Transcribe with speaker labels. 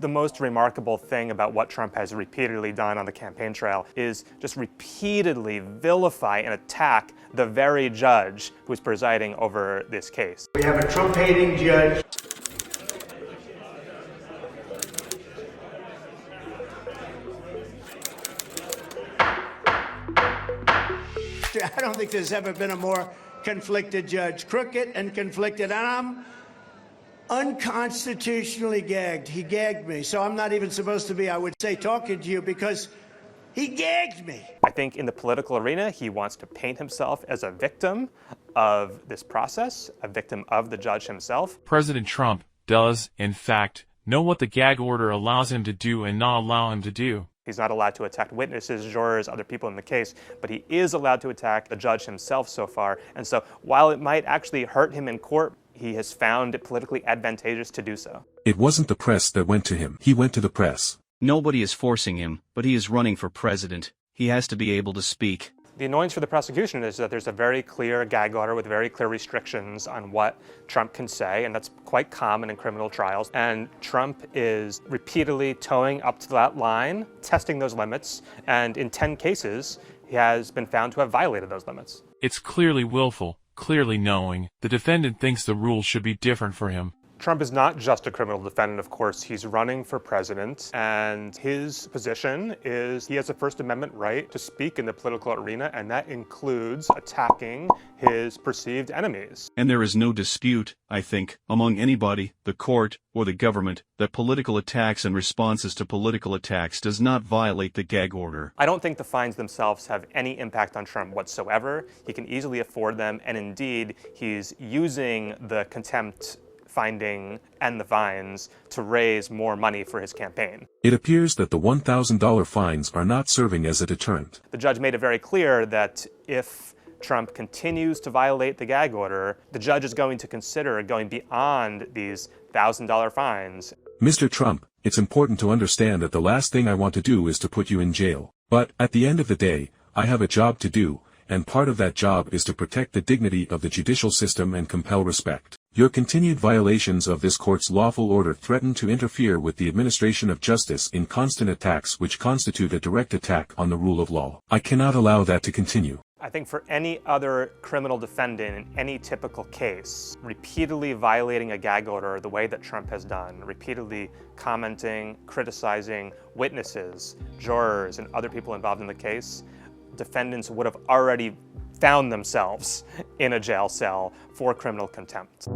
Speaker 1: The most remarkable thing about what Trump has repeatedly done on the campaign trail is just repeatedly vilify and attack the very judge who's presiding over this case.
Speaker 2: We have a Trump-hating judge. I don't think there's ever been a more conflicted judge. Crooked and conflicted, and I'm unconstitutionally gagged. He gagged me, so I'm not even supposed to be, I would say, talking to you because he gagged me.
Speaker 1: I think in the political arena, he wants to paint himself as a victim of this process, a victim of the judge himself.
Speaker 3: President Trump does, in fact, know what the gag order allows him to do and not allow him to do.
Speaker 1: He's not allowed to attack witnesses, jurors, other people in the case, but he is allowed to attack the judge himself so far. And so while it might actually hurt him in court, he has found it politically advantageous to do so.
Speaker 4: It wasn't the press that went to him. He went to the press.
Speaker 5: Nobody is forcing him, but he is running for president. He has to be able to speak.
Speaker 1: The annoyance for the prosecution is that there's a very clear gag order with very clear restrictions on what Trump can say, and that's quite common in criminal trials. And Trump is repeatedly toeing up to that line, testing those limits, and in 10 cases, he has been found to have violated those limits.
Speaker 3: It's clearly willful, clearly knowing. The defendant thinks the rules should be different for him.
Speaker 1: Trump is not just a criminal defendant, of course. He's running for president, and his position is he has a First Amendment right to speak in the political arena, and that includes attacking his perceived enemies.
Speaker 5: And there is no dispute, I think, among anybody, the court, or the government, that political attacks and responses to political attacks does not violate the gag order.
Speaker 1: I don't think the fines themselves have any impact on Trump whatsoever. He can easily afford them, and indeed, he's using the contempt finding and the fines to raise more money for his campaign.
Speaker 4: It appears that the $1,000 fines are not serving as a deterrent.
Speaker 1: The judge made it very clear that if Trump continues to violate the gag order, the judge is going to consider going beyond these $1,000 fines.
Speaker 4: Mr. Trump, it's important to understand that the last thing I want to do is to put you in jail. But at the end of the day, I have a job to do, and part of that job is to protect the dignity of the judicial system and compel respect. Your continued violations of this court's lawful order threaten to interfere with the administration of justice in constant attacks which constitute a direct attack on the rule of law. I cannot allow that to continue.
Speaker 1: I think for any other criminal defendant in any typical case, repeatedly violating a gag order the way that Trump has done, repeatedly commenting, criticizing witnesses, jurors, and other people involved in the case, defendants would have already found themselves in a jail cell for criminal contempt.